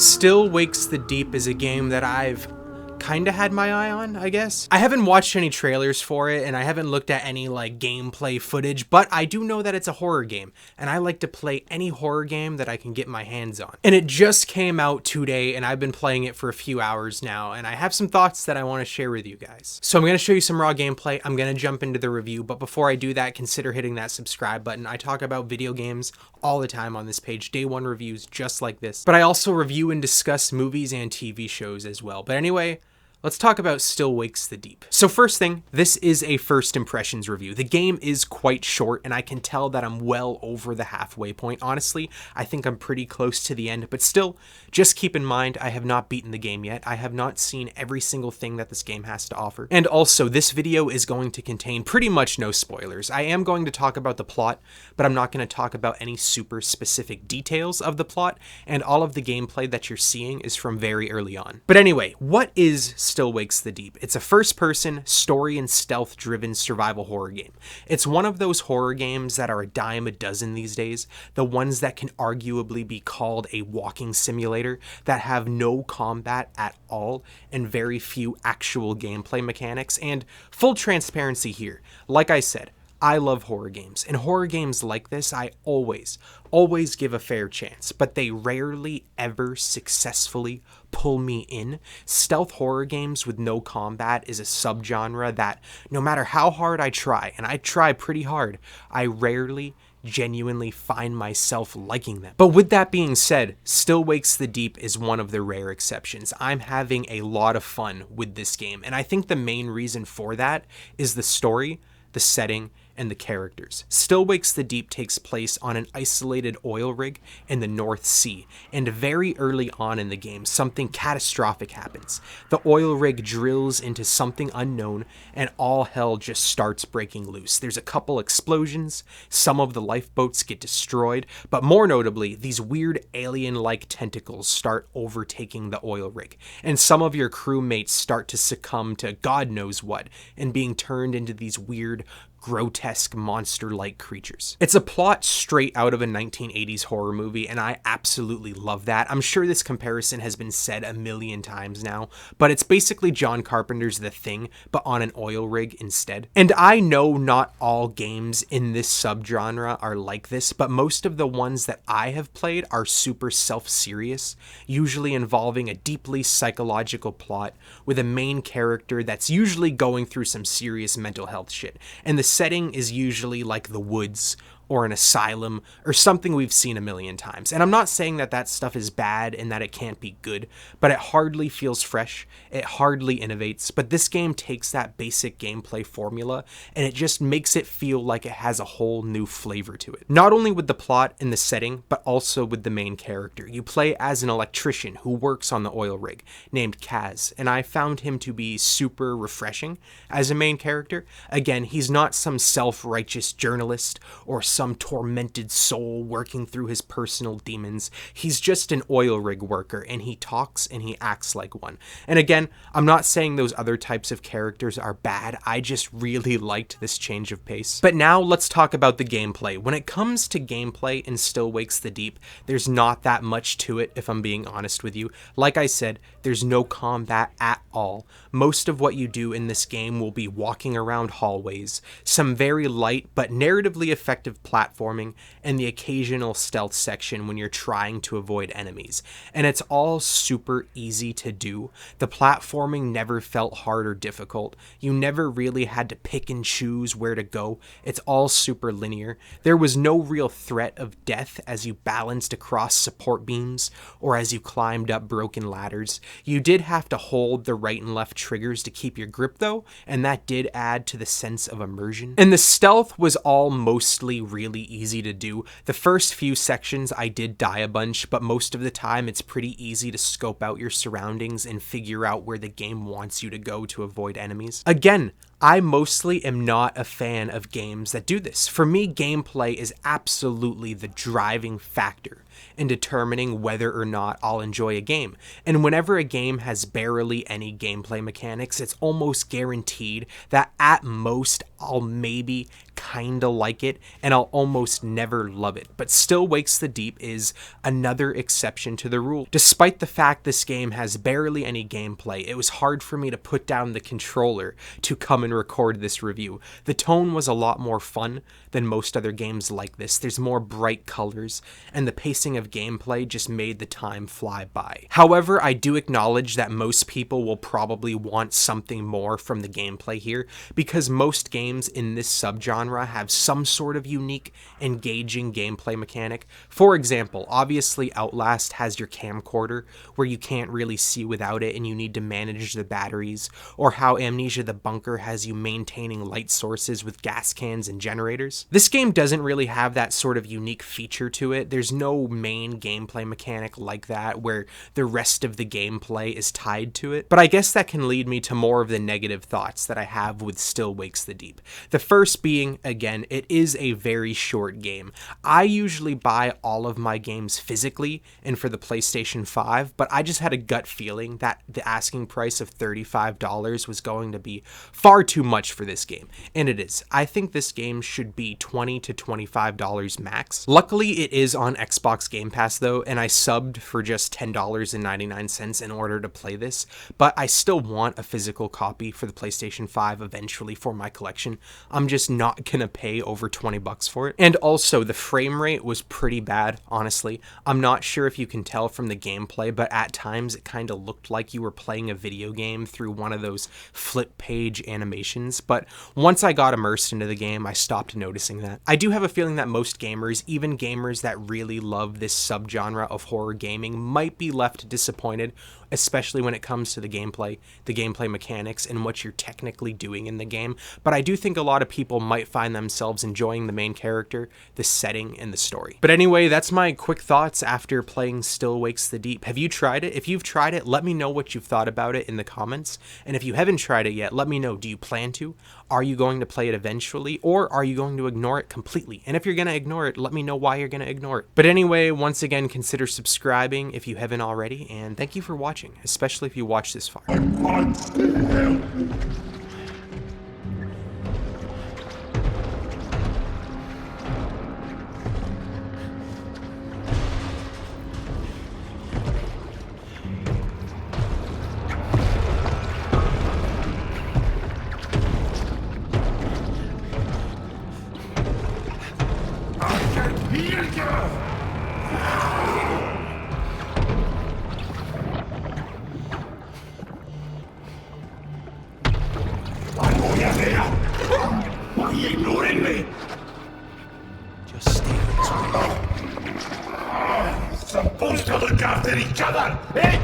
Still Wakes the Deep is a game that I've kind of had my eye on, I guess. I haven't watched any trailers for it, and I haven't looked at any gameplay footage, but I do know that it's a horror game, and I like to play any horror game that I can get my hands on. And it just came out today, and I've been playing it for a few hours now, and I have some thoughts that I want to share with you guys. So I'm going to show you some raw gameplay. I'm going to jump into the review, but before I do that, consider hitting that subscribe button. I talk about video games all the time on this page, day one reviews just like this, but I also review and discuss movies and TV shows as well. But anyway, let's talk about Still Wakes the Deep. So first thing, this is a first impressions review. The game is quite short, and I can tell that I'm well over the halfway point. Honestly, I think I'm pretty close to the end, but still, just keep in mind, I have not beaten the game yet. I have not seen every single thing that this game has to offer. And also, this video is going to contain pretty much no spoilers. I am going to talk about the plot, but I'm not going to talk about any super specific details of the plot, and all of the gameplay that you're seeing is from very early on. But anyway, what is Still Wakes the Deep? It's a first-person, story and stealth-driven survival horror game. It's one of those horror games that are a dime a dozen these days, the ones that can arguably be called a walking simulator, that have no combat at all and very few actual gameplay mechanics. And full transparency here, like I said, I love horror games, and horror games like this I always give a fair chance, but they rarely ever successfully pull me in. Stealth horror games with no combat is a subgenre that no matter how hard I try, and I try pretty hard, I rarely genuinely find myself liking them. But with that being said, Still Wakes the Deep is one of the rare exceptions. I'm having a lot of fun with this game, and I think the main reason for that is the story, the setting, and the characters. Still Wakes the Deep takes place on an isolated oil rig in the North Sea, and very early on in the game, something catastrophic happens. The oil rig drills into something unknown, and all hell just starts breaking loose. There's a couple explosions, some of the lifeboats get destroyed, but more notably, these weird alien-like tentacles start overtaking the oil rig, and some of your crewmates start to succumb to God knows what, and being turned into these weird, grotesque monster-like creatures. It's a plot straight out of a 1980s horror movie, and I absolutely love that. I'm sure this comparison has been said a million times now, but it's basically John Carpenter's The Thing, but on an oil rig instead. And I know not all games in this subgenre are like this, but most of the ones that I have played are super self-serious, usually involving a deeply psychological plot with a main character that's usually going through some serious mental health shit. And the setting is usually like the woods or an asylum or something we've seen a million times. And I'm not saying that that stuff is bad and that it can't be good, but it hardly feels fresh, it hardly innovates, but this game takes that basic gameplay formula and it just makes it feel like it has a whole new flavor to it. Not only with the plot and the setting, but also with the main character. You play as an electrician who works on the oil rig named Kaz, and I found him to be super refreshing as a main character. Again, he's not some self-righteous journalist or some tormented soul working through his personal demons. He's just an oil rig worker, and he talks and he acts like one. And again, I'm not saying those other types of characters are bad, I just really liked this change of pace. But now let's talk about the gameplay. When it comes to gameplay in Still Wakes the Deep, there's not that much to it, if I'm being honest with you. Like I said, there's no combat at all. Most of what you do in this game will be walking around hallways, some very light but narratively effective platforming, and the occasional stealth section when you're trying to avoid enemies. And it's all super easy to do. The platforming never felt hard or difficult. You never really had to pick and choose where to go. It's all super linear. There was no real threat of death as you balanced across support beams or as you climbed up broken ladders. You did have to hold the right and left triggers to keep your grip though, and that did add to the sense of immersion. And the stealth was all mostly really easy to do. The first few sections I did die a bunch, but most of the time it's pretty easy to scope out your surroundings and figure out where the game wants you to go to avoid enemies. Again, I mostly am not a fan of games that do this. For me, gameplay is absolutely the driving factor in determining whether or not I'll enjoy a game. And whenever a game has barely any gameplay mechanics, it's almost guaranteed that at most I'll maybe kinda like it, and I'll almost never love it. But Still Wakes the Deep is another exception to the rule. Despite the fact this game has barely any gameplay, it was hard for me to put down the controller to come and record this review. The tone was a lot more fun than most other games like this. There's more bright colors, and the pacing of gameplay just made the time fly by. However, I do acknowledge that most people will probably want something more from the gameplay here, because most games in this subgenre have some sort of unique, engaging gameplay mechanic. For example, obviously Outlast has your camcorder, where you can't really see without it and you need to manage the batteries, or how Amnesia the Bunker has you maintaining light sources with gas cans and generators. This game doesn't really have that sort of unique feature to it. There's no main gameplay mechanic like that where the rest of the gameplay is tied to it. But I guess that can lead me to more of the negative thoughts that I have with Still Wakes the Deep. The first being, again, it is a very short game. I usually buy all of my games physically and for the PlayStation 5, but I just had a gut feeling that the asking price of $35 was going to be far too much for this game, and it is. I think this game should be $20 to $25 max. Luckily, it is on Xbox Game Pass though, and I subbed for just $10.99 in order to play this, but I still want a physical copy for the PlayStation 5 eventually for my collection. I'm just not gonna pay over 20 bucks for it. And also, the frame rate was pretty bad, honestly. I'm not sure if you can tell from the gameplay, but at times it kind of looked like you were playing a video game through one of those flip page animations, but once I got immersed into the game, I stopped noticing that. I do have a feeling that most gamers, even gamers that really love this subgenre of horror gaming, might be left disappointed, especially when it comes to the gameplay mechanics, and what you're technically doing in the game. But I do think a lot of people might find themselves enjoying the main character, the setting, and the story. But anyway, that's my quick thoughts after playing Still Wakes the Deep. Have you tried it? If you've tried it, let me know what you've thought about it in the comments. And if you haven't tried it yet, let me know, do you plan to? Are you going to play it eventually, or are you going to ignore it completely? And if you're going to ignore it, let me know why you're going to ignore it. But anyway, once again, consider subscribing if you haven't already, and thank you for watching, especially if you watched this far. I want help. Just stay this way. Supposed to look after each other, eh?